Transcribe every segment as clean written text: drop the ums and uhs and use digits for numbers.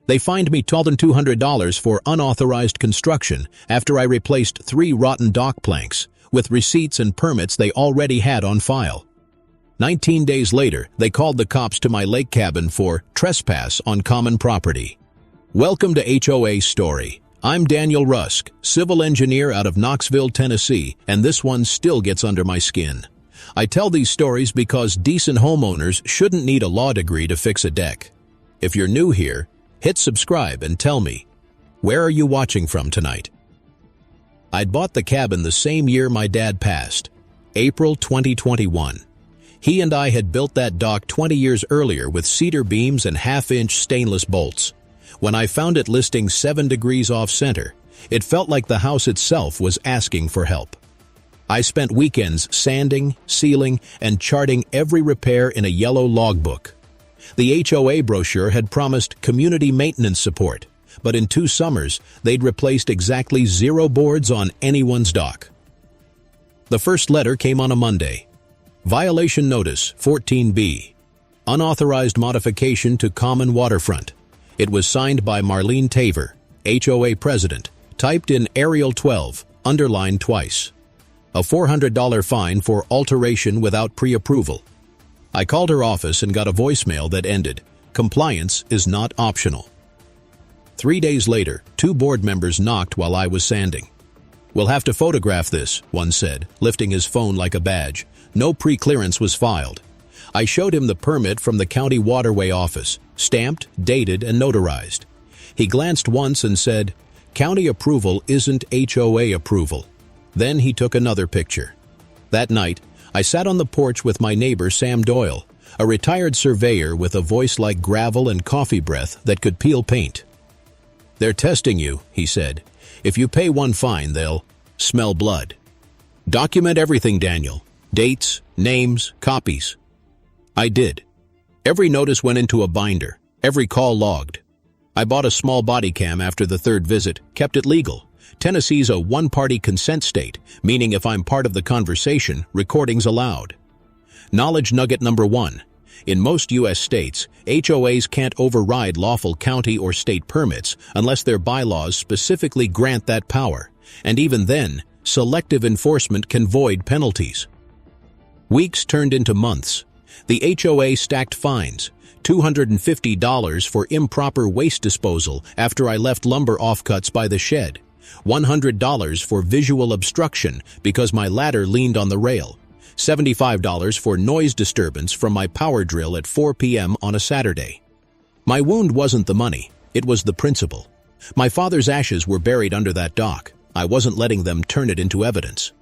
They fined me $1,200 for unauthorized construction after I replaced 3 rotten dock planks, with receipts and permits they already had on file. 19 days later, they called the cops to my lake cabin for trespass on common property. Welcome to HOA Story. I'm Daniel Rusk, civil engineer out of Knoxville, Tennessee, and this one still gets under my skin. I tell these stories because decent homeowners shouldn't need a law degree to fix a deck. If you're new here, hit subscribe and tell me, where are you watching from tonight? I'd bought the cabin the same year my dad passed, April 2021. He and I had built that dock 20 years earlier with cedar beams and half-inch stainless bolts. When I found it listing 7 degrees off-center, it felt like the house itself was asking for help. I spent weekends sanding, sealing, and charting every repair in a yellow logbook. The HOA brochure had promised community maintenance support, but in 2 summers, they'd replaced exactly 0 boards on anyone's dock. The first letter came on a Monday. Violation Notice 14B. Unauthorized modification to common waterfront. It was signed by Marlene Taver, HOA President, typed in Arial 12, underlined twice. A $400 fine for alteration without pre-approval. I called her office and got a voicemail that ended, "Compliance is not optional." 3 days later, 2 board members knocked while I was sanding. "We'll have to photograph this," one said, lifting his phone like a badge. No pre-clearance was filed. I showed him the permit from the county waterway office, stamped, dated, and notarized. He glanced once and said, "County approval isn't HOA approval." Then he took another picture. That night, I sat on the porch with my neighbor Sam Doyle, a retired surveyor with a voice like gravel and coffee breath that could peel paint. "They're testing you," he said. "If you pay 1 fine, they'll smell blood. Document everything, Daniel. Dates, names, copies." I did. Every notice went into a binder, every call logged. I bought a small body cam after the 3rd visit, kept it legal. Tennessee's a one-party consent state, meaning if I'm part of the conversation, recording's allowed. Knowledge nugget number 1. In most U.S. states, HOAs can't override lawful county or state permits unless their bylaws specifically grant that power, and even then, selective enforcement can void penalties. Weeks turned into months. The HOA stacked fines, $250 for improper waste disposal after I left lumber offcuts by the shed, $100 for visual obstruction because my ladder leaned on the rail, $75 for noise disturbance from my power drill at 4 p.m. on a Saturday. My wound wasn't the money, it was the principle. My father's ashes were buried under that dock. I wasn't letting them turn it into evidence.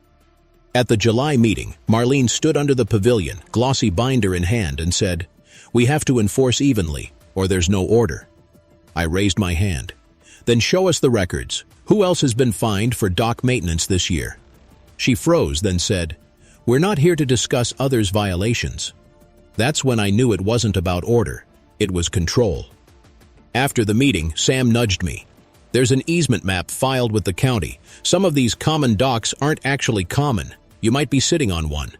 At the July meeting, Marlene stood under the pavilion, glossy binder in hand, and said, "We have to enforce evenly, or there's no order." I raised my hand. "Then show us the records. Who else has been fined for dock maintenance this year?" She froze, then said, "We're not here to discuss others' violations." That's when I knew it wasn't about order. It was control. After the meeting, Sam nudged me. "There's an easement map filed with the county. Some of these common docks aren't actually common. You might be sitting on one."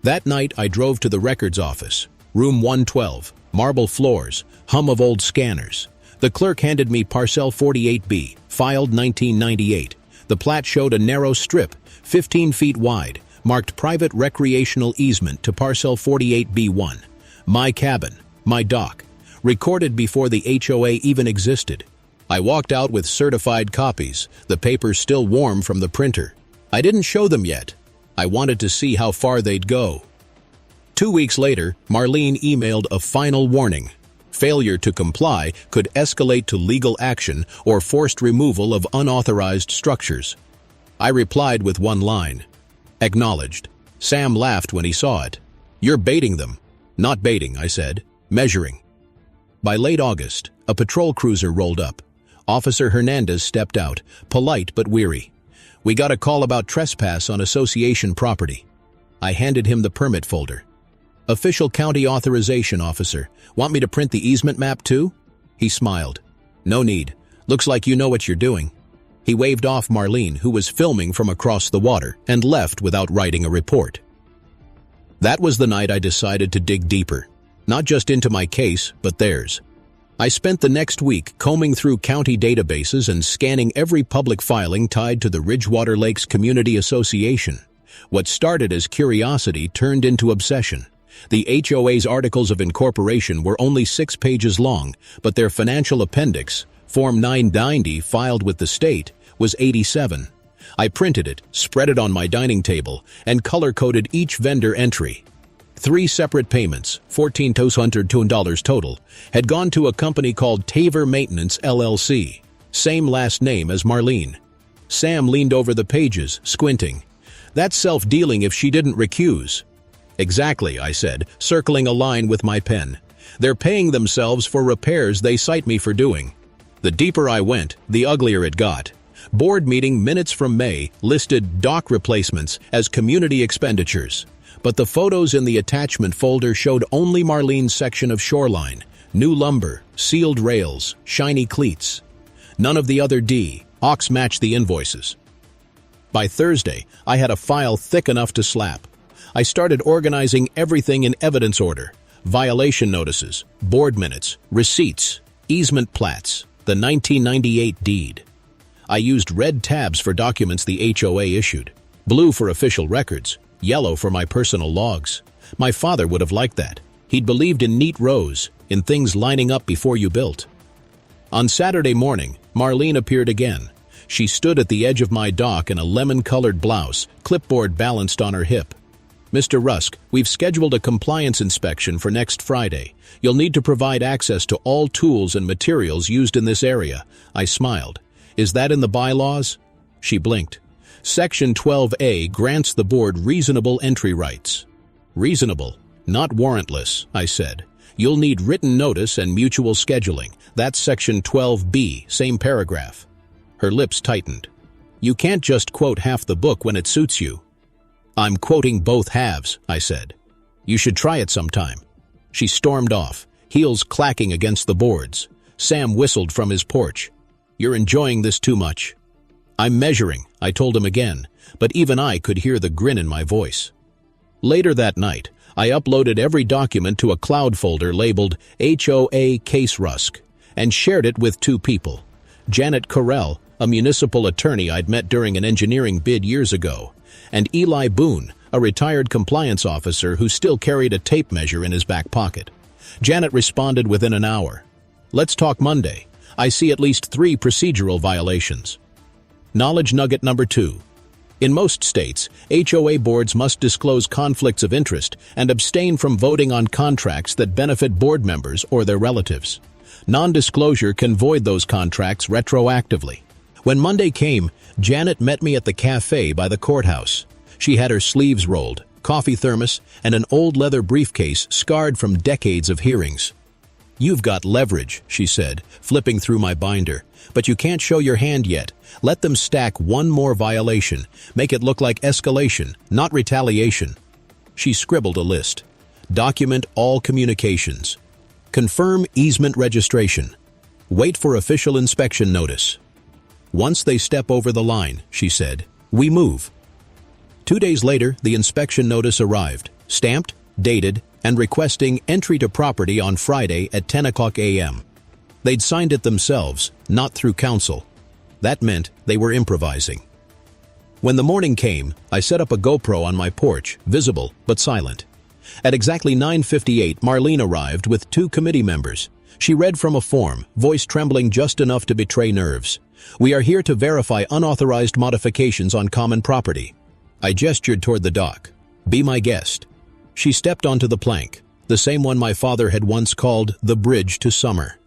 That night, I drove to the records office. Room 112, marble floors, hum of old scanners. The clerk handed me Parcel 48B, filed 1998. The plat showed a narrow strip, 15 feet wide, marked private recreational easement to Parcel 48B1. My cabin, my dock, recorded before the HOA even existed. I walked out with certified copies, the papers still warm from the printer. I didn't show them yet. I wanted to see how far they'd go. 2 weeks later, Marlene emailed a final warning. Failure to comply could escalate to legal action or forced removal of unauthorized structures. I replied with 1 line. Acknowledged. Sam laughed when he saw it. "You're baiting them." "Not baiting," I said. "Measuring." By late August, a patrol cruiser rolled up. Officer Hernandez stepped out, polite but weary. "We got a call about trespass on association property." I handed him the permit folder. "Official county authorization, officer. Want me to print the easement map too?" He smiled. "No need. Looks like you know what you're doing." He waved off Marlene, who was filming from across the water, and left without writing a report. That was the night I decided to dig deeper, not just into my case, but theirs. I spent the next week combing through county databases and scanning every public filing tied to the Ridgewater Lakes Community Association. What started as curiosity turned into obsession. The HOA's Articles of Incorporation were only 6 pages long, but their financial appendix, Form 990 filed with the state, was 87. I printed it, spread it on my dining table, and color-coded each vendor entry. 3 separate payments, $1,402 total, had gone to a company called Taver Maintenance LLC, same last name as Marlene. Sam leaned over the pages, squinting. That's self-dealing if she didn't recuse. Exactly, I said, circling a line with my pen. They're paying themselves for repairs they cite me for doing. The deeper I went, the uglier it got. Board meeting minutes from May listed dock replacements as community expenditures, but the photos in the attachment folder showed only Marlene's section of shoreline, new lumber, sealed rails, shiny cleats. None of the other docs matched the invoices. By Thursday, I had a file thick enough to slap. I started organizing everything in evidence order: violation notices, board minutes, receipts, easement plats, the 1998 deed. I used red tabs for documents the HOA issued, blue for official records, yellow for my personal logs. My father would have liked that. He'd believed in neat rows, in things lining up before you built. On Saturday morning, Marlene appeared again. She stood at the edge of my dock in a lemon-colored blouse, clipboard balanced on her hip. Mr. Rusk, we've scheduled a compliance inspection for next Friday. You'll need to provide access to all tools and materials used in this area. I smiled. Is that in the bylaws? She blinked. Section 12A grants the board reasonable entry rights. Reasonable, not warrantless, I said. You'll need written notice and mutual scheduling. That's Section 12B, same paragraph. Her lips tightened. You can't just quote half the book when it suits you. I'm quoting both halves, I said. You should try it sometime. She stormed off, heels clacking against the boards. Sam whistled from his porch. You're enjoying this too much. I'm measuring, I told him again, but even I could hear the grin in my voice. Later that night, I uploaded every document to a cloud folder labeled HOA Case Rusk and shared it with 2 people. Janet Correll, a municipal attorney I'd met during an engineering bid years ago, and Eli Boone, a retired compliance officer who still carried a tape measure in his back pocket. Janet responded within an hour. Let's talk Monday. I see at least 3 procedural violations. Knowledge nugget number 2. In most states, HOA boards must disclose conflicts of interest and abstain from voting on contracts that benefit board members or their relatives. Non-disclosure can void those contracts retroactively. When Monday came, Janet met me at the cafe by the courthouse. She had her sleeves rolled, coffee thermos, and an old leather briefcase scarred from decades of hearings. You've got leverage, she said, flipping through my binder, but you can't show your hand yet. Let them stack one more violation. Make it look like escalation, not retaliation. She scribbled a list. Document all communications. Confirm easement registration. Wait for official inspection notice. Once they step over the line, she said, we move. 2 days later, the inspection notice arrived, stamped, dated, and requesting entry to property on Friday at 10:00 a.m. They'd signed it themselves, not through counsel. That meant they were improvising. When the morning came, I set up a GoPro on my porch, visible but silent. At exactly 9:58, Marlene arrived with 2 committee members. She read from a form, voice trembling just enough to betray nerves. We are here to verify unauthorized modifications on common property. I gestured toward the dock. Be my guest. She stepped onto the plank, the same one my father had once called the bridge to summer.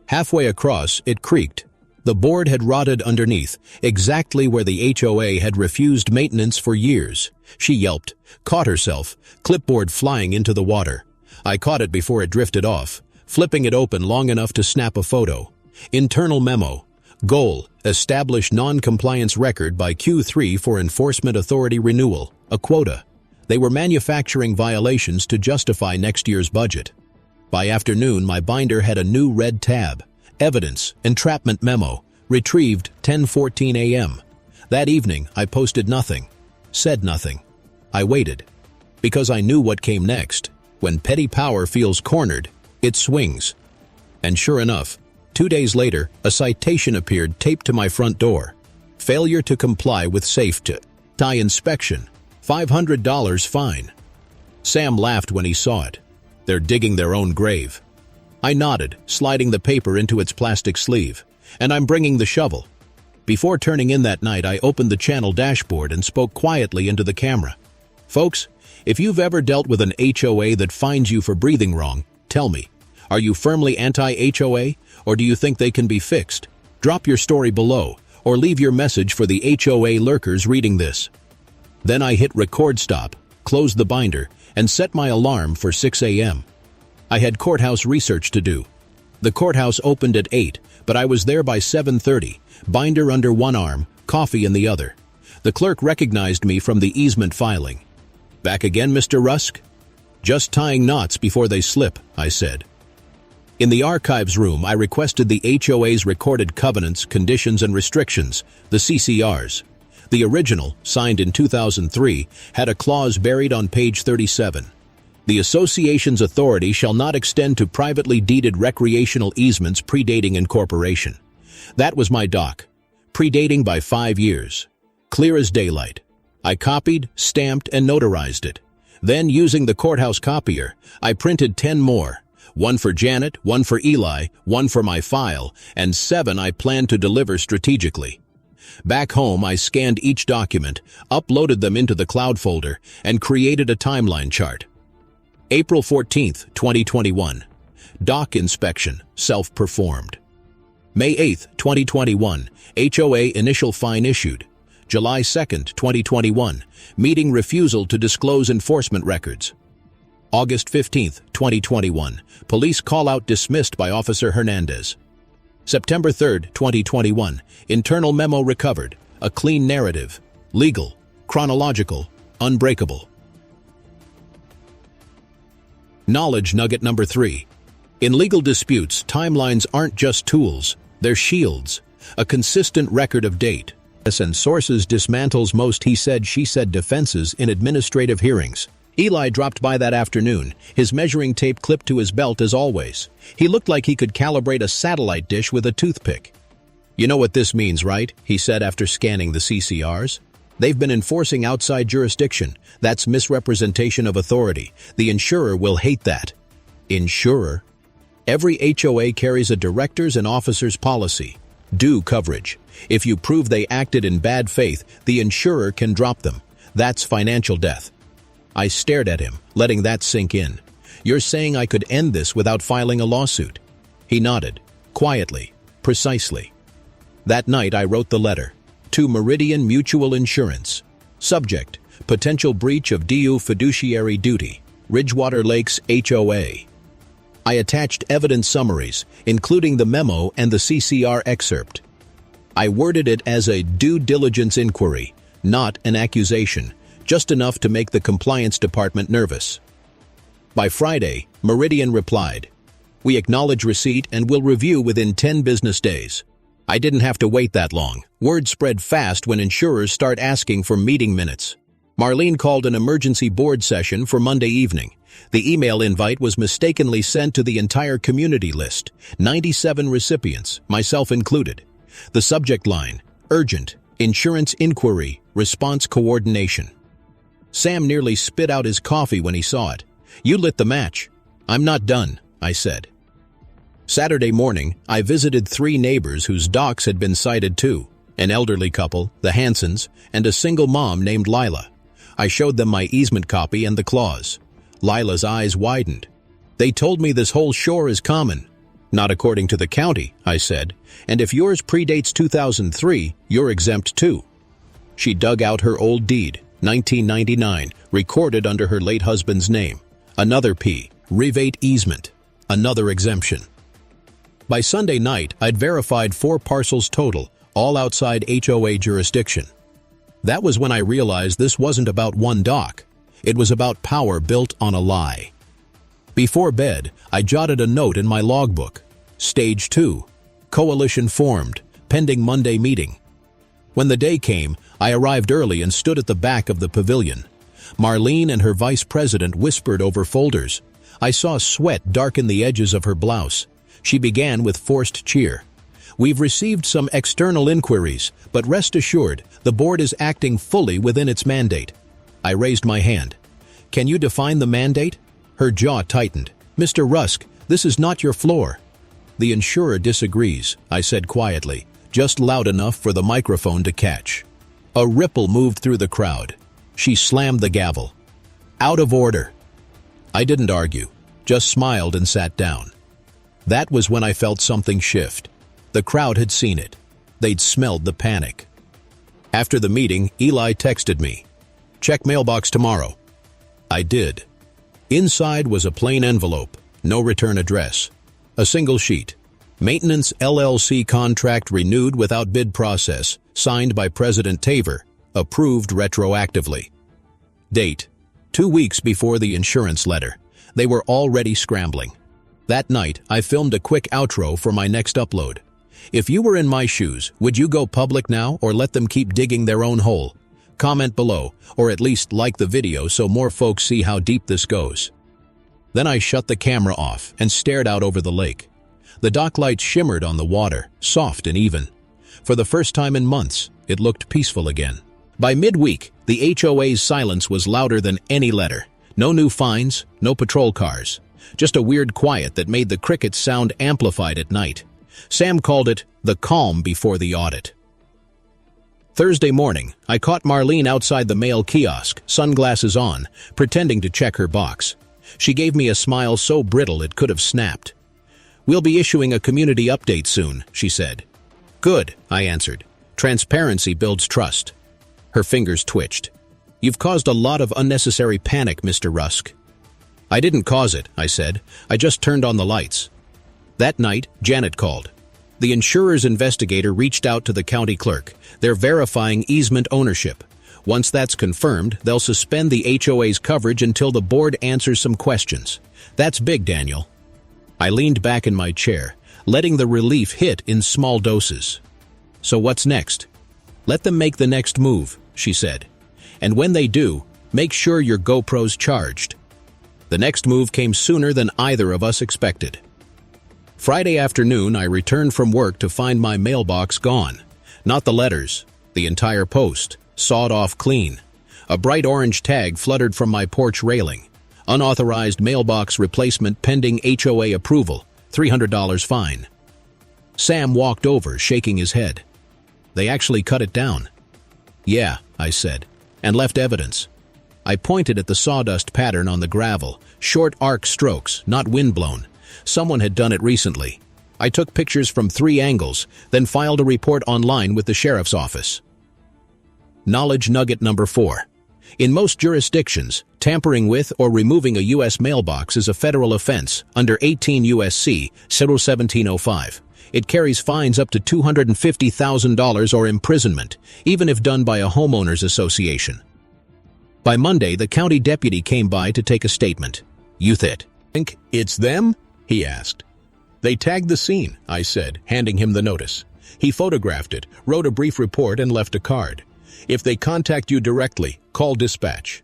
Halfway across, it creaked. The board had rotted underneath, exactly where the HOA had refused maintenance for years. She yelped, caught herself, clipboard flying into the water. I caught it before it drifted off, flipping it open long enough to snap a photo. Internal memo. Goal, establish non-compliance record by Q3 for Enforcement Authority renewal, a quota. They were manufacturing violations to justify next year's budget. By afternoon, my binder had a new red tab. Evidence, entrapment memo, retrieved 10:14 a.m. That evening, I posted nothing, said nothing. I waited, because I knew what came next. When petty power feels cornered, it swings. And sure enough, 2 days later, a citation appeared taped to my front door. Failure to comply with safety inspection. $500 fine. Sam laughed when he saw it. They're digging their own grave. I nodded, sliding the paper into its plastic sleeve. And I'm bringing the shovel. Before turning in that night, I opened the channel dashboard and spoke quietly into the camera. Folks, if you've ever dealt with an HOA that fines you for breathing wrong, tell me, are you firmly anti-HOA, or do you think they can be fixed? Drop your story below, or leave your message for the HOA lurkers reading this. Then I hit record stop, closed the binder, and set my alarm for 6 a.m. I had courthouse research to do. The courthouse opened at 8, but I was there by 7:30, binder under one arm, coffee in the other. The clerk recognized me from the easement filing. "Back again, Mr. Rusk?" "Just tying knots before they slip," I said. In the archives room, I requested the HOA's recorded covenants, conditions, and restrictions, the CCRs. The original, signed in 2003, had a clause buried on page 37. The association's authority shall not extend to privately deeded recreational easements predating incorporation. That was my doc, predating by 5 years. Clear as daylight. I copied, stamped, and notarized it. Then, using the courthouse copier, I printed 10 more. 1 for Janet, 1 for Eli, 1 for my file, and 7 I planned to deliver strategically. Back home, I scanned each document, uploaded them into the cloud folder, and created a timeline chart. April 14th, 2021. Dock inspection, self-performed. May 8th, 2021. HOA initial fine issued. July 2nd, 2021. Meeting refusal to disclose enforcement records. August 15th, 2021. Police call-out dismissed by Officer Hernandez. September 3rd, 2021. Internal memo recovered. A clean narrative. Legal. Chronological. Unbreakable. Knowledge nugget number 3. In legal disputes, timelines aren't just tools, they're shields. A consistent record of date and sources dismantles most he said, she said defenses in administrative hearings. Eli dropped by that afternoon, his measuring tape clipped to his belt as always. He looked like he could calibrate a satellite dish with a toothpick. "You know what this means, right?" he said after scanning the CCRs. "They've been enforcing outside jurisdiction. That's misrepresentation of authority. The insurer will hate that." Insurer? Every HOA carries a director's and officer's policy. Due coverage. If you prove they acted in bad faith, the insurer can drop them. That's financial death. I stared at him, letting that sink in. "You're saying I could end this without filing a lawsuit?" He nodded, quietly, precisely. That night I wrote the letter. To Meridian Mutual Insurance. Subject: potential breach of DU fiduciary duty. Ridgewater Lakes HOA. I attached evidence summaries, including the memo and the CCR excerpt. I worded it as a due diligence inquiry, not an accusation, just enough to make the compliance department nervous. By Friday, Meridian replied, "We acknowledge receipt and will review within 10 business days." I didn't have to wait that long. Word spread fast when insurers start asking for meeting minutes. Marlene called an emergency board session for Monday evening. The email invite was mistakenly sent to the entire community list, 97 recipients, myself included. The subject line: urgent, insurance inquiry, response coordination. Sam nearly spit out his coffee when he saw it. "You lit the match." "I'm not done," I said. Saturday morning, I visited 3 neighbors whose docs had been cited too: an elderly couple, the Hansons, and a single mom named Lila. I showed them my easement copy and the clause. Lila's eyes widened. "They told me this whole shore is common." "Not according to the county," I said, "and if yours predates 2003, you're exempt too." She dug out her old deed, 1999, recorded under her late husband's name. Another P. Rivate easement. Another exemption. By Sunday night, I'd verified 4 parcels total, all outside HOA jurisdiction. That was when I realized this wasn't about one dock. It was about power built on a lie. Before bed, I jotted a note in my logbook. Stage 2. Coalition formed, pending Monday meeting. When the day came, I arrived early and stood at the back of the pavilion. Marlene and her vice president whispered over folders. I saw sweat darken the edges of her blouse. She began with forced cheer. "We've received some external inquiries, but rest assured, the board is acting fully within its mandate." I raised my hand. "Can you define the mandate?" Her jaw tightened. "Mr. Rusk, this is not your floor." "The insurer disagrees," I said quietly, just loud enough for the microphone to catch. A ripple moved through the crowd. She slammed the gavel. "Out of order." I didn't argue, just smiled and sat down. That was when I felt something shift. The crowd had seen it. They'd smelled the panic. After the meeting, Eli texted me, "Check mailbox tomorrow." I did. Inside was a plain envelope, no return address. A single sheet. Maintenance LLC contract renewed without bid process, signed by President Taver, approved retroactively. Date: 2 weeks before the insurance letter. They were already scrambling. That night, I filmed a quick outro for my next upload. If you were in my shoes, would you go public now or let them keep digging their own hole? Comment below, or at least like the video so more folks see how deep this goes. Then I shut the camera off and stared out over the lake. The dock lights shimmered on the water, soft and even. For the first time in months, it looked peaceful again. By midweek, the HOA's silence was louder than any letter. No new fines, no patrol cars. Just a weird quiet that made the crickets sound amplified at night. Sam called it the calm before the audit. Thursday morning, I caught Marlene outside the mail kiosk, sunglasses on, pretending to check her box. She gave me a smile so brittle it could have snapped. "We'll be issuing a community update soon," she said. "Good," I answered. "Transparency builds trust." Her fingers twitched. "You've caused a lot of unnecessary panic, Mr. Rusk." "I didn't cause it," I said. "I just turned on the lights." That night, Janet called. The insurer's investigator reached out to the county clerk. They're verifying easement ownership. Once that's confirmed, they'll suspend the HOA's coverage until the board answers some questions. That's big, Daniel. I leaned back in my chair, letting the relief hit in small doses. "So what's next?" "Let them make the next move," she said. "And when they do, make sure your GoPro's charged." The next move came sooner than either of us expected. Friday afternoon, I returned from work to find my mailbox gone. Not the letters, the entire post, sawed off clean. A bright orange tag fluttered from my porch railing. "Unauthorized mailbox replacement pending HOA approval, $300 fine." Sam walked over, shaking his head. "They actually cut it down." "Yeah," I said, "and left evidence." I pointed at the sawdust pattern on the gravel, short arc strokes, not windblown. Someone had done it recently. I took pictures from 3 angles, then filed a report online with the sheriff's office. Knowledge nugget number 4. In most jurisdictions, tampering with or removing a U.S. mailbox is a federal offense under 18 U.S.C. 1705. It carries fines up to $250,000 or imprisonment, even if done by a homeowners association. By Monday, the county deputy came by to take a statement. "You think it's them?" he asked. "They tagged the scene," I said, handing him the notice. He photographed it, wrote a brief report, and left a card. "If they contact you directly, call dispatch."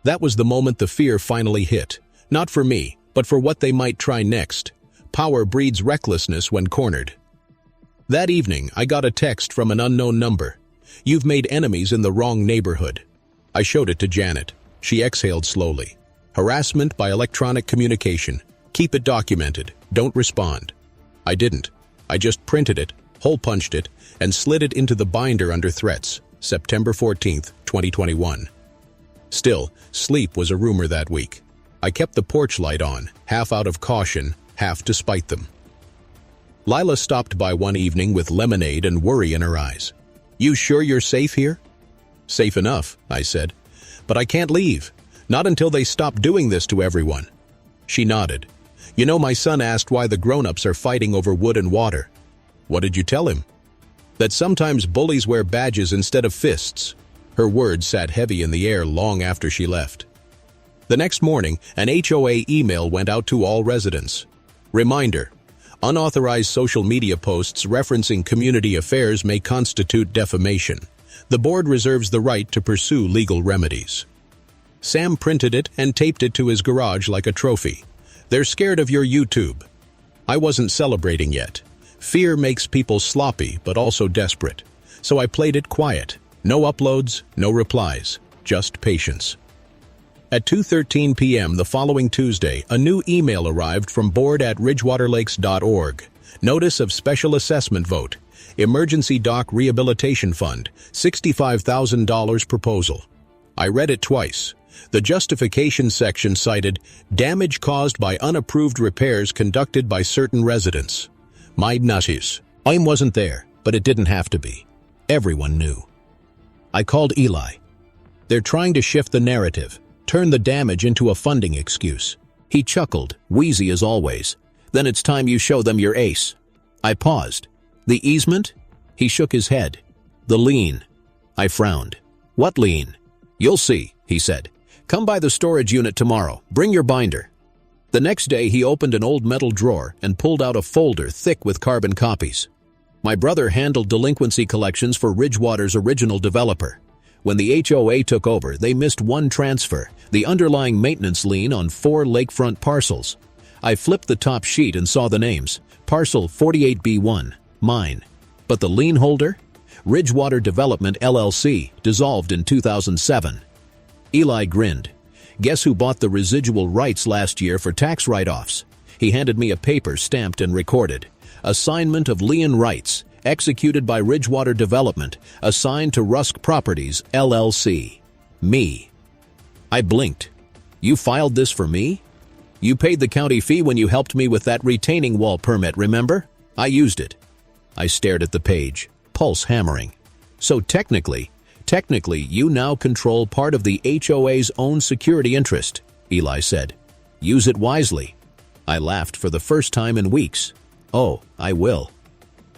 That was the moment the fear finally hit. Not for me, but for what they might try next. Power breeds recklessness when cornered. That evening, I got a text from an unknown number. "You've made enemies in the wrong neighborhood." I showed it to Janet. She exhaled slowly. "Harassment by electronic communication. Keep it documented. Don't respond." I didn't. I just printed it, hole-punched it, and slid it into the binder under threats. September 14th, 2021. Still, sleep was a rumor that week. I kept the porch light on, half out of caution, half to spite them. Lila stopped by one evening with lemonade and worry in her eyes. "You sure you're safe here?" "Safe enough," I said. "But I can't leave. Not until they stop doing this to everyone." She nodded. "You know, my son asked why the grown-ups are fighting over wood and water." "What did you tell him?" "That sometimes bullies wear badges instead of fists." Her words sat heavy in the air long after she left. The next morning, an HOA email went out to all residents. Reminder: unauthorized social media posts referencing community affairs may constitute defamation. The board reserves the right to pursue legal remedies. Sam printed it and taped it to his garage like a trophy. "They're scared of your YouTube." I wasn't celebrating yet. Fear makes people sloppy, but also desperate. So I played it quiet. No uploads, no replies, just patience. At 2:13 p.m. the following Tuesday, a new email arrived from board@ridgewaterlakes.org. Notice of special assessment vote. Emergency Dock Rehabilitation Fund, $65,000 proposal. I read it twice. The justification section cited damage caused by unapproved repairs conducted by certain residents. My nutties. I wasn't there, but it didn't have to be. Everyone knew. I called Eli. They're trying to shift the narrative, turn the damage into a funding excuse. He chuckled, wheezy as always. Then it's time you show them your ace. I paused. The easement? He shook his head. The lien. I frowned. What lien? You'll see, he said. Come by the storage unit tomorrow. Bring your binder. The next day he opened an old metal drawer and pulled out a folder thick with carbon copies. My brother handled delinquency collections for Ridgewater's original developer. When the HOA took over, they missed one transfer, the underlying maintenance lien on 4 lakefront parcels. I flipped the top sheet and saw the names. Parcel 48B1, mine. But the lien holder? Ridgewater Development LLC, dissolved in 2007. Eli grinned. Guess who bought the residual rights last year for tax write-offs? He handed me a paper stamped and recorded. Assignment of lien rights, executed by Ridgewater Development, assigned to Rusk Properties, LLC. Me. I blinked. You filed this for me? You paid the county fee when you helped me with that retaining wall permit, remember? I used it. I stared at the page, pulse hammering. So technically, you now control part of the HOA's own security interest, Eli said. Use it wisely. I laughed for the first time in weeks. Oh, I will.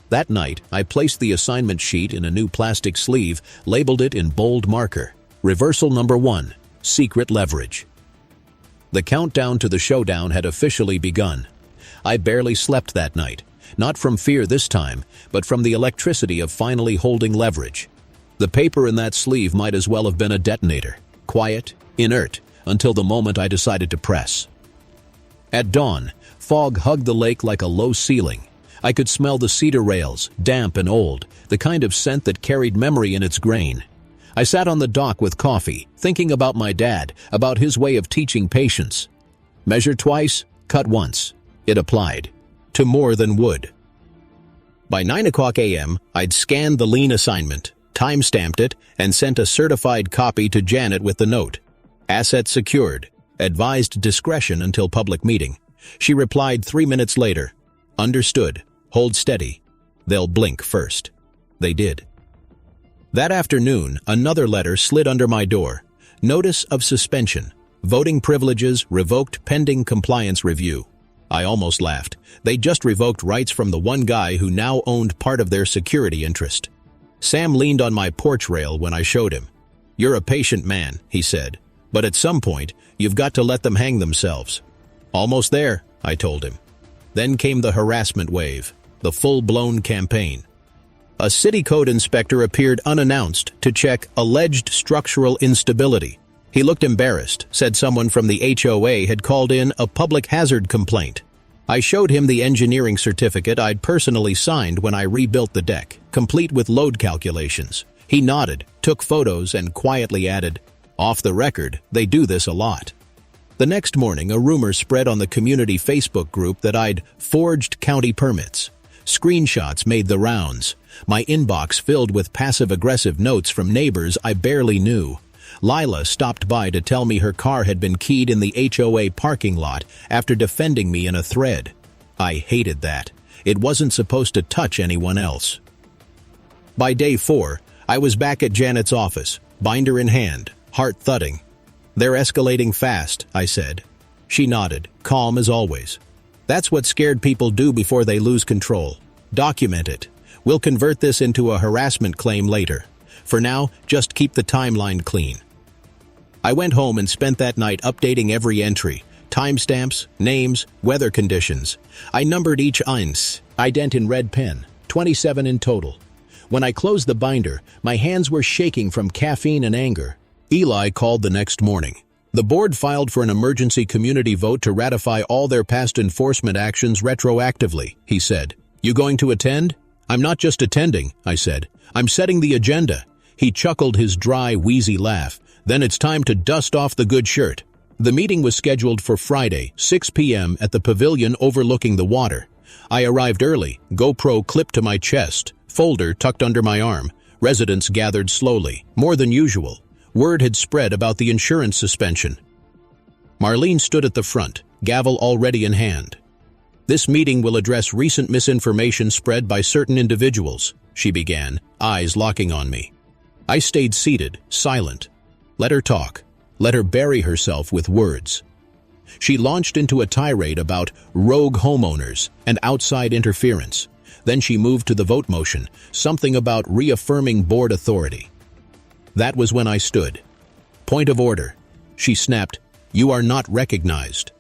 That night, I placed the assignment sheet in a new plastic sleeve, labeled it in bold marker. Reversal number 1, secret leverage. The countdown to the showdown had officially begun. I barely slept that night, not from fear this time, but from the electricity of finally holding leverage. The paper in that sleeve might as well have been a detonator, quiet, inert, until the moment I decided to press. At dawn, fog hugged the lake like a low ceiling. I could smell the cedar rails, damp and old, the kind of scent that carried memory in its grain. I sat on the dock with coffee, thinking about my dad, about his way of teaching patience. Measure twice, cut once. It applied. To more than wood. By 9:00 a.m., I'd scanned the lien assignment, time-stamped it, and sent a certified copy to Janet with the note. Asset secured. Advised discretion until public meeting. She replied 3 minutes later. Understood. Hold steady. They'll blink first. They did. That afternoon, another letter slid under my door. Notice of suspension. Voting privileges revoked pending compliance review. I almost laughed. They just revoked rights from the one guy who now owned part of their security interest. Sam leaned on my porch rail when I showed him. You're a patient man, he said, but at some point, you've got to let them hang themselves. Almost there, I told him. Then came the harassment wave, the full-blown campaign. A city code inspector appeared unannounced to check alleged structural instability. He looked embarrassed, said someone from the HOA had called in a public hazard complaint. I showed him the engineering certificate I'd personally signed when I rebuilt the deck, complete with load calculations. He nodded, took photos, and quietly added, "Off the record, they do this a lot." The next morning, a rumor spread on the community Facebook group that I'd forged county permits. Screenshots made the rounds. My inbox filled with passive-aggressive notes from neighbors I barely knew. Lila stopped by to tell me her car had been keyed in the HOA parking lot after defending me in a thread. I hated that. It wasn't supposed to touch anyone else. By day 4, I was back at Janet's office, binder in hand, heart thudding. "They're escalating fast," I said. She nodded, calm as always. "That's what scared people do before they lose control. Document it. We'll convert this into a harassment claim later. For now, just keep the timeline clean." I went home and spent that night updating every entry, timestamps, names, weather conditions. I numbered each eins, ident in red pen, 27 in total. When I closed the binder, my hands were shaking from caffeine and anger. Eli called the next morning. The board filed for an emergency community vote to ratify all their past enforcement actions retroactively, he said. You going to attend? I'm not just attending, I said. I'm setting the agenda. He chuckled his dry, wheezy laugh. Then it's time to dust off the good shirt. The meeting was scheduled for Friday, 6 p.m. at the pavilion overlooking the water. I arrived early, GoPro clipped to my chest, folder tucked under my arm. Residents gathered slowly, more than usual. Word had spread about the insurance suspension. Marlene stood at the front, gavel already in hand. This meeting will address recent misinformation spread by certain individuals, she began, eyes locking on me. I stayed seated, silent. Let her talk. Let her bury herself with words. She launched into a tirade about rogue homeowners and outside interference. Then she moved to the vote motion, something about reaffirming board authority. That was when I stood. Point of order. She snapped, "You are not recognized."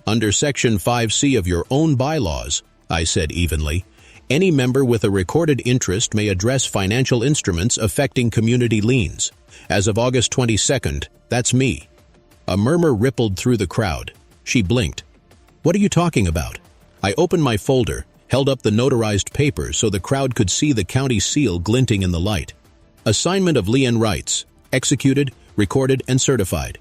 Under Section 5C of your own bylaws, I said evenly, any member with a recorded interest may address financial instruments affecting community liens. As of August 22nd, that's me. A murmur rippled through the crowd. She blinked. What are you talking about? I opened my folder, held up the notarized paper so the crowd could see the county seal glinting in the light. Assignment of lien rights, executed, recorded, and certified.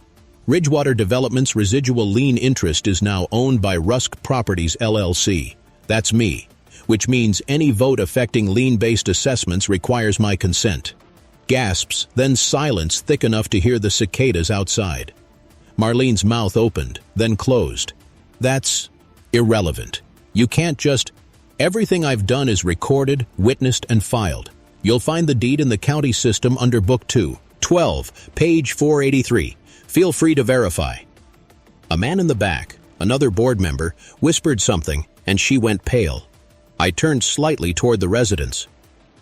Ridgewater Development's residual lien interest is now owned by Rusk Properties LLC. That's me, which means any vote affecting lien-based assessments requires my consent. Gasps, then silence thick enough to hear the cicadas outside. Marlene's mouth opened, then closed. That's irrelevant. You can't just... Everything I've done is recorded, witnessed, and filed. You'll find the deed in the county system under Book 2, 12, page 483. Feel free to verify. A man in the back, another board member, whispered something, and she went pale. I turned slightly toward the residents.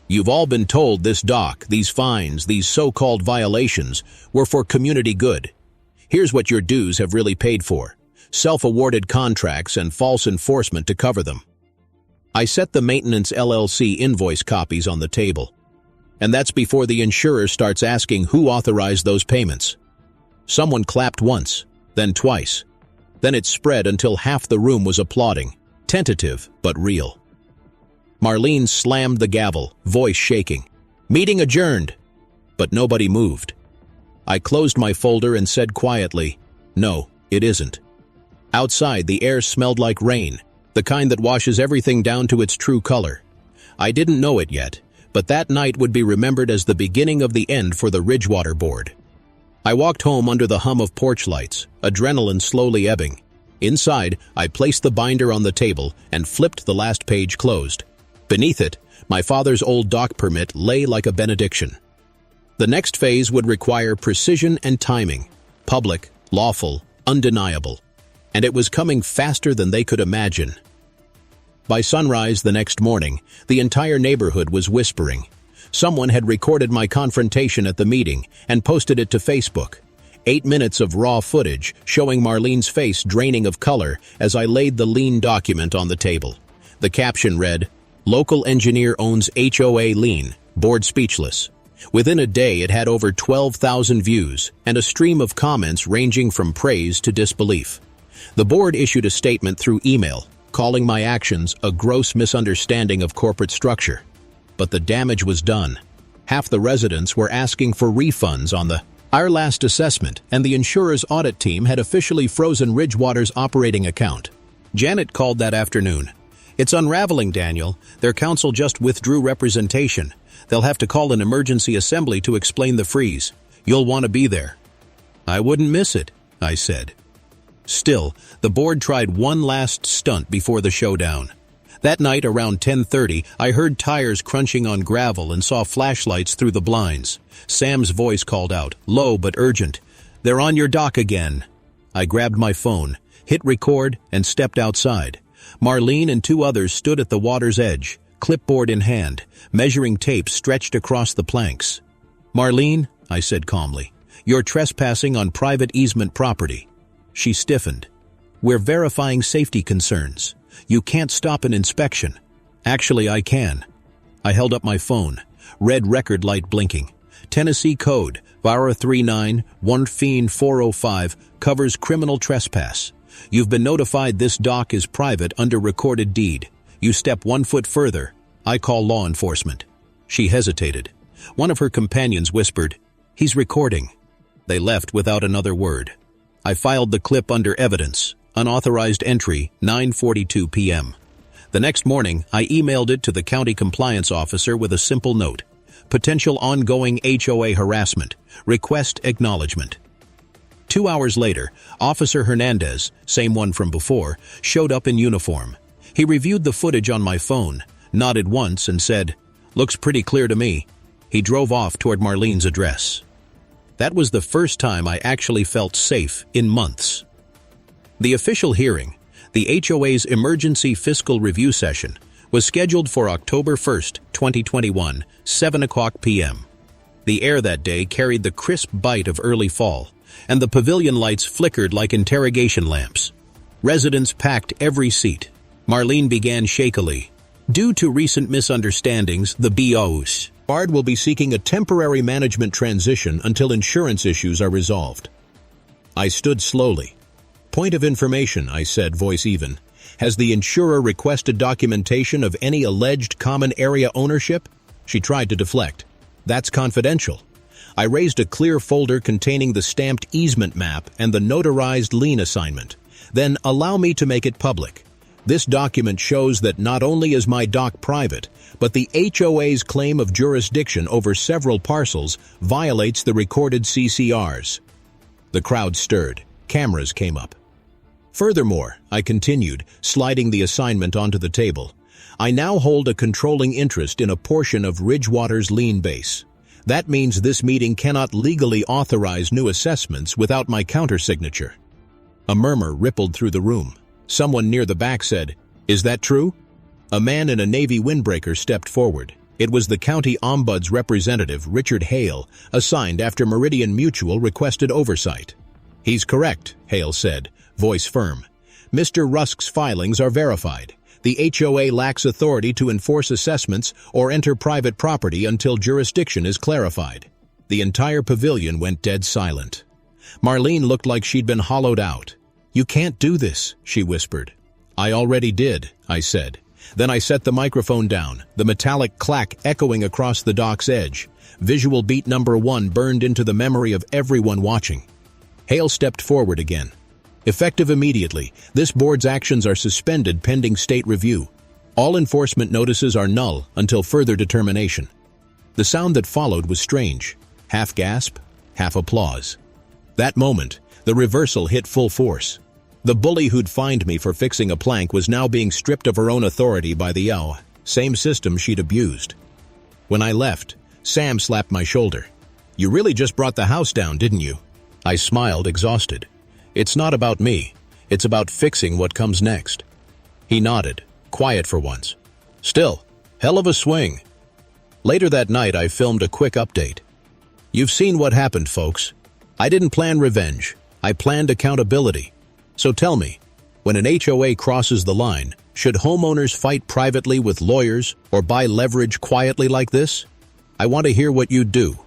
You've all been told this dock, these fines, these so-called violations, were for community good. Here's what your dues have really paid for. Self-awarded contracts and false enforcement to cover them. I set the Maintenance LLC invoice copies on the table. And that's before the insurer starts asking who authorized those payments. Someone clapped once, then twice. Then it spread until half the room was applauding, tentative but real. Marlene slammed the gavel, voice shaking. Meeting adjourned. But nobody moved. I closed my folder and said quietly, no, it isn't. Outside, the air smelled like rain, the kind that washes everything down to its true color. I didn't know it yet, but that night would be remembered as the beginning of the end for the Ridgewater board. I walked home under the hum of porch lights, adrenaline slowly ebbing. Inside, I placed the binder on the table and flipped the last page closed. Beneath it, my father's old dock permit lay like a benediction. The next phase would require precision and timing, public, lawful, undeniable, and it was coming faster than they could imagine. By sunrise the next morning, the entire neighborhood was whispering. Someone had recorded my confrontation at the meeting and posted it to Facebook. 8 minutes of raw footage showing Marlene's face draining of color as I laid the lien document on the table. The caption read, "Local engineer owns HOA lien, board speechless." Within a day, it had over 12,000 views and a stream of comments ranging from praise to disbelief. The board issued a statement through email, calling my actions a gross misunderstanding of corporate structure. But the damage was done. Half the residents were asking for refunds on our last assessment, and the insurer's audit team had officially frozen Ridgewater's operating account. Janet called that afternoon. "It's unraveling, Daniel. Their counsel just withdrew representation. They'll have to call an emergency assembly to explain the freeze. You'll want to be there." "I wouldn't miss it," I said. Still, the board tried one last stunt before the showdown. That night around 10:30, I heard tires crunching on gravel and saw flashlights through the blinds. Sam's voice called out, low but urgent, "They're on your dock again." I grabbed my phone, hit record, and stepped outside. Marlene and 2 others stood at the water's edge, clipboard in hand, measuring tape stretched across the planks. "Marlene," I said calmly, "you're trespassing on private easement property." She stiffened. "We're verifying safety concerns. You can't stop an inspection." "Actually, I can." I held up my phone, red record light blinking. Tennessee Code, VARA 39-1-405, covers criminal trespass. You've been notified this dock is private under recorded deed. You step 1 foot further. I call law enforcement." She hesitated. One of her companions whispered, "He's recording." They left without another word. I filed the clip under evidence, unauthorized entry, 9:42 p.m. The next morning, I emailed it to the county compliance officer with a simple note: "Potential ongoing HOA harassment. Request acknowledgement." 2 hours later, Officer Hernandez, same one from before, showed up in uniform. He reviewed the footage on my phone, nodded once and said, "Looks pretty clear to me." He drove off toward Marlene's address. That was the first time I actually felt safe in months. The official hearing, the HOA's emergency fiscal review session, was scheduled for October 1st, 2021, 7 o'clock p.m. The air that day carried the crisp bite of early fall, and the pavilion lights flickered like interrogation lamps. Residents packed every seat. Marlene began shakily. "Due to recent misunderstandings, the BOs Bard will be seeking a temporary management transition until insurance issues are resolved." I stood slowly. "Point of information," I said, voice even. "Has the insurer requested documentation of any alleged common area ownership?" She tried to deflect. "That's confidential." I raised a clear folder containing the stamped easement map and the notarized lien assignment. "Then allow me to make it public. This document shows that not only is my dock private, but the HOA's claim of jurisdiction over several parcels violates the recorded CCRs." The crowd stirred. Cameras came up. "Furthermore," I continued, sliding the assignment onto the table, "I now hold a controlling interest in a portion of Ridgewater's lien base. That means this meeting cannot legally authorize new assessments without my countersignature." A murmur rippled through the room. Someone near the back said, "Is that true?" A man in a navy windbreaker stepped forward. It was the county ombuds representative, Richard Hale, assigned after Meridian Mutual requested oversight. "He's correct," Hale said, voice firm. "Mr. Rusk's filings are verified. The HOA lacks authority to enforce assessments or enter private property until jurisdiction is clarified." The entire pavilion went dead silent. Marlene looked like she'd been hollowed out. "You can't do this," she whispered. "I already did," I said. Then I set the microphone down, the metallic clack echoing across the dock's edge. Visual beat number 1 burned into the memory of everyone watching. Hale stepped forward again. "Effective immediately, this board's actions are suspended pending state review. All enforcement notices are null until further determination." The sound that followed was strange. Half gasp, half applause. That moment, the reversal hit full force. The bully who'd fined me for fixing a plank was now being stripped of her own authority by the same system she'd abused. When I left, Sam slapped my shoulder. "You really just brought the house down, didn't you?" I smiled, exhausted. "It's not about me. It's about fixing what comes next." He nodded, quiet for once. "Still, hell of a swing." Later that night, I filmed a quick update. "You've seen what happened, folks. I didn't plan revenge. I planned accountability. So tell me, when an HOA crosses the line, should homeowners fight privately with lawyers or buy leverage quietly like this? I want to hear what you'd do."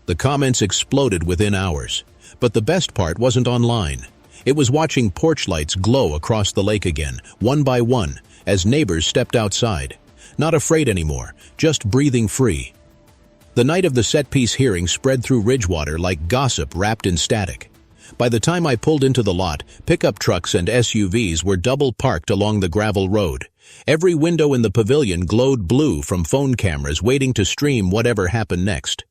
The comments exploded within hours, but the best part wasn't online. It was watching porch lights glow across the lake again, one by one, as neighbors stepped outside. Not afraid anymore, just breathing free. The night of the set-piece hearing spread through Ridgewater like gossip wrapped in static. By the time I pulled into the lot, pickup trucks and SUVs were double parked along the gravel road. Every window in the pavilion glowed blue from phone cameras waiting to stream whatever happened next.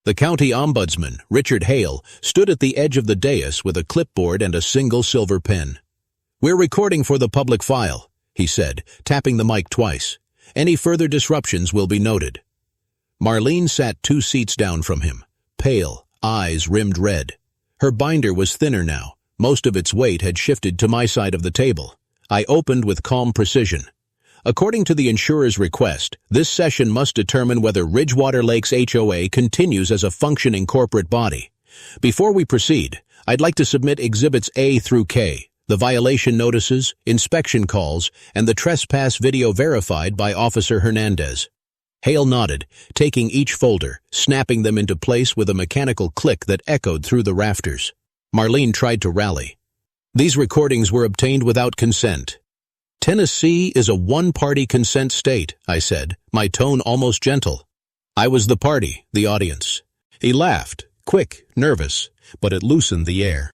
The county ombudsman, Richard Hale, stood at the edge of the dais with a clipboard and a single silver pen. "We're recording for the public file," he said, tapping the mic twice. "Any further disruptions will be noted." Marlene sat 2 seats down from him, pale, eyes rimmed red. Her binder was thinner now. Most of its weight had shifted to my side of the table. I opened with calm precision. "According to the insurer's request, this session must determine whether Ridgewater Lakes HOA continues as a functioning corporate body. Before we proceed, I'd like to submit Exhibits A through K, the violation notices, inspection calls, and the trespass video verified by Officer Hernandez." Hale nodded, taking each folder, snapping them into place with a mechanical click that echoed through the rafters. Marlene tried to rally. These recordings were obtained without consent. Tennessee is a one-party consent state, I said, my tone almost gentle. I was the party, the audience. He laughed, quick, nervous, but it loosened the air.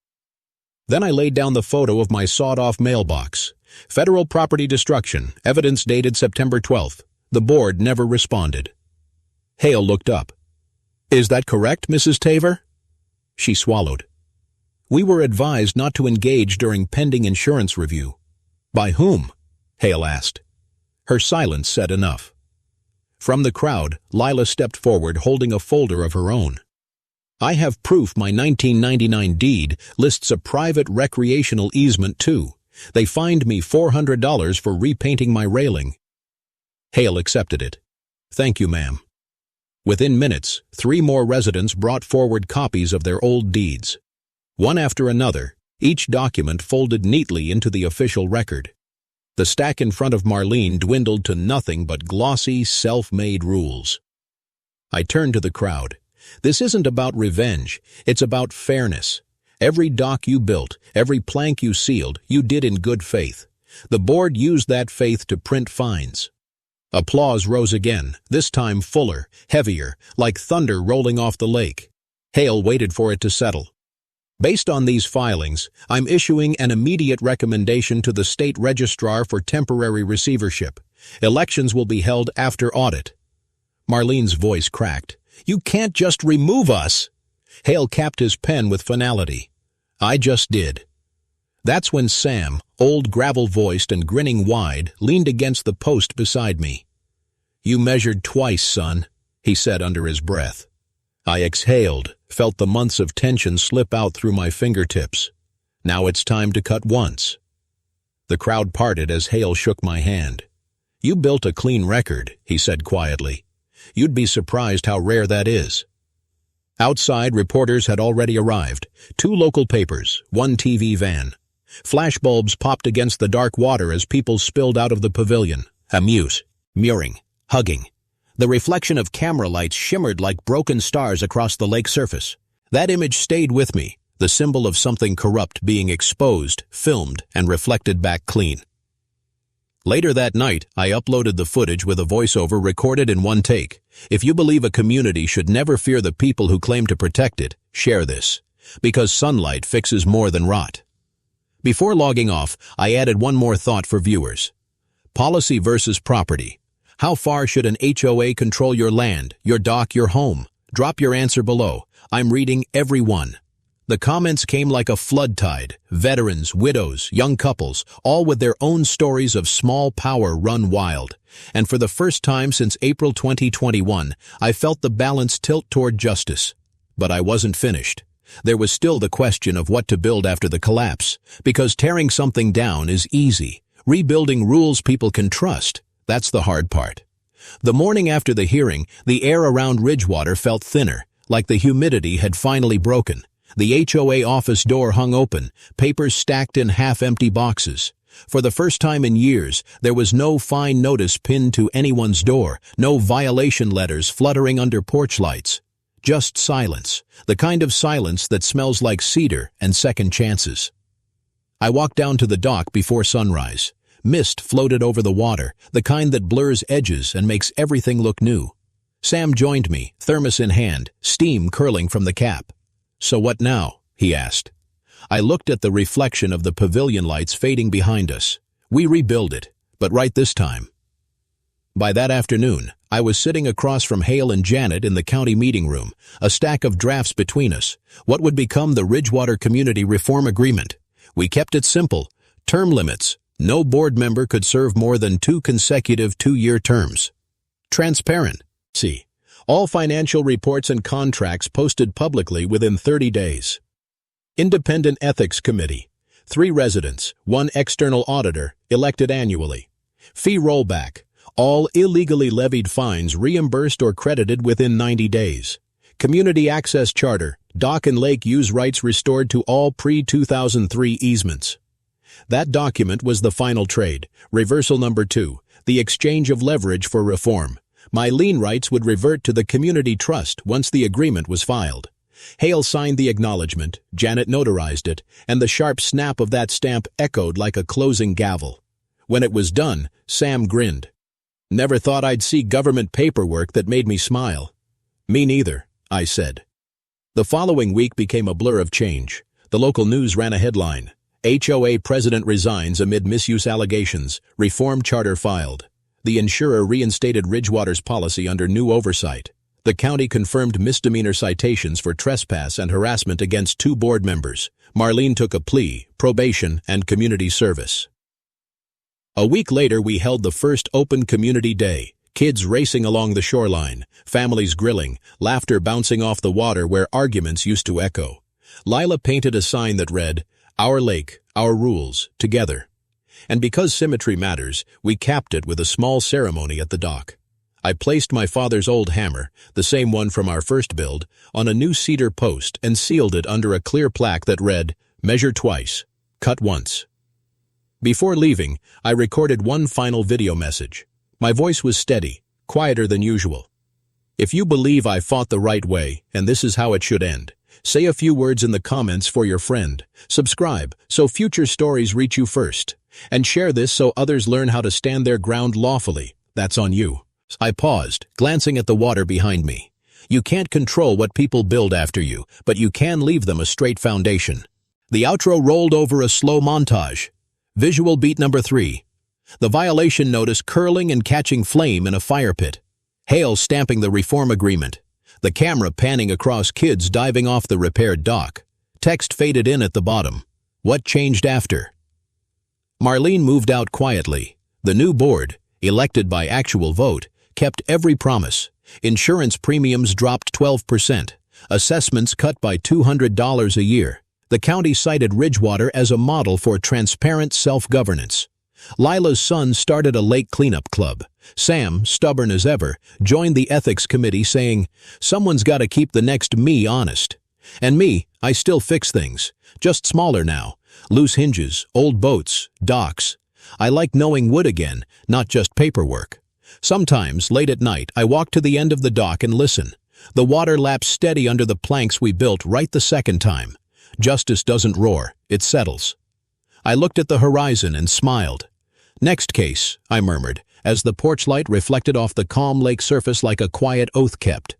Then I laid down the photo of my sawed-off mailbox. Federal property destruction, evidence dated September 12th. The board never responded. Hale looked up. Is that correct, Mrs. Taver? She swallowed. We were advised not to engage during pending insurance review. By whom? Hale asked. Her silence said enough. From the crowd, Lila stepped forward holding a folder of her own. I have proof my 1999 deed lists a private recreational easement too. They fined me $400 for repainting my railing. Hale accepted it. Thank you, ma'am. Within minutes, 3 more residents brought forward copies of their old deeds. One after another, each document folded neatly into the official record. The stack in front of Marlene dwindled to nothing but glossy, self-made rules. I turned to the crowd. This isn't about revenge, it's about fairness. Every dock you built, every plank you sealed, you did in good faith. The board used that faith to print fines. Applause rose again, this time fuller, heavier, like thunder rolling off the lake. Hale waited for it to settle. Based on these filings, I'm issuing an immediate recommendation to the state registrar for temporary receivership. Elections will be held after audit. Marlene's voice cracked. You can't just remove us. Hale capped his pen with finality. I just did. That's when Sam, old gravel-voiced and grinning wide, leaned against the post beside me. You measured twice, son, he said under his breath. I exhaled, felt the months of tension slip out through my fingertips. Now it's time to cut once. The crowd parted as Hale shook my hand. You built a clean record, he said quietly. You'd be surprised how rare that is. Outside, reporters had already arrived. 2 local papers, 1 TV van. Flashbulbs popped against the dark water as people spilled out of the pavilion. A mute, mewing, hugging. The reflection of camera lights shimmered like broken stars across the lake surface. That image stayed with me, the symbol of something corrupt being exposed, filmed, and reflected back clean. Later that night, I uploaded the footage with a voiceover recorded in 1 take. If you believe a community should never fear the people who claim to protect it, share this. Because sunlight fixes more than rot. Before logging off, I added one more thought for viewers. Policy versus property. How far should an HOA control your land, your dock, your home? Drop your answer below. I'm reading every one. The comments came like a flood tide. Veterans, widows, young couples, all with their own stories of small power run wild. And for the first time since April 2021, I felt the balance tilt toward justice. But I wasn't finished. There was still the question of what to build after the collapse. Because tearing something down is easy. Rebuilding rules people can trust. That's the hard part. The morning after the hearing, the air around Ridgewater felt thinner, like the humidity had finally broken. The HOA office door hung open, papers stacked in half-empty boxes. For the first time in years, there was no fine notice pinned to anyone's door, no violation letters fluttering under porch lights. Just silence, the kind of silence that smells like cedar and second chances. I walked down to the dock before sunrise. Mist floated over the water, the kind that blurs edges and makes everything look new. Sam joined me, thermos in hand, steam curling from the cap. So what now? He asked. I looked at the reflection of the pavilion lights fading behind us. We rebuild it, but right this time. By that afternoon, I was sitting across from Hale and Janet in the county meeting room, a stack of drafts between us, what would become the Ridgewater Community Reform Agreement. We kept it simple. Term limits. No board member could serve more than 2 consecutive 2-year terms. Transparent. See. All financial reports and contracts posted publicly within 30 days. Independent Ethics Committee. 3 residents, 1 external auditor, elected annually. Fee rollback. All illegally levied fines reimbursed or credited within 90 days. Community Access Charter. Dock and lake use rights restored to all pre-2003 easements. That document was the final trade, reversal number 2, the exchange of leverage for reform. My lien rights would revert to the community trust once the agreement was filed. Hale signed the acknowledgement, Janet notarized it, and the sharp snap of that stamp echoed like a closing gavel. When it was done, Sam grinned. "Never thought I'd see government paperwork that made me smile." "Me neither," I said. The following week became a blur of change. The local news ran a headline: HOA president resigns amid misuse allegations, reform charter filed. The insurer reinstated Ridgewater's policy under new oversight. The county confirmed misdemeanor citations for trespass and harassment against 2 board members. Marlene took a plea, probation, and community service. A week later, we held the first open community day. Kids racing along the shoreline, families grilling, laughter bouncing off the water where arguments used to echo. Lila painted a sign that read, "Our lake, our rules, together." And because symmetry matters, we capped it with a small ceremony at the dock. I placed my father's old hammer, the same one from our first build, on a new cedar post and sealed it under a clear plaque that read, "Measure twice, cut once." Before leaving, I recorded one final video message. My voice was steady, quieter than usual. If you believe I fought the right way, and this is how it should end, say a few words in the comments for your friend. Subscribe so future stories reach you first. And share this so others learn how to stand their ground lawfully. That's on you. I paused, glancing at the water behind me. You can't control what people build after you, but you can leave them a straight foundation. The outro rolled over a slow montage. Visual beat number 3. The violation notice curling and catching flame in a fire pit. Hale stamping the reform agreement. The camera panning across kids diving off the repaired dock. Text faded in at the bottom. What changed after? Marlene moved out quietly. The new board, elected by actual vote, kept every promise. Insurance premiums dropped 12%. Assessments cut by $200 a year. The county cited Ridgewater as a model for transparent self-governance. Lila's son started a lake cleanup club. Sam, stubborn as ever, joined the ethics committee saying, "Someone's got to keep the next me honest." And me, I still fix things, just smaller now. Loose hinges, old boats, docks. I like knowing wood again, not just paperwork. Sometimes, late at night, I walk to the end of the dock and listen. The water laps steady under the planks we built right the second time. Justice doesn't roar, it settles. I looked at the horizon and smiled. "Next case," I murmured, as the porch light reflected off the calm lake surface like a quiet oath kept.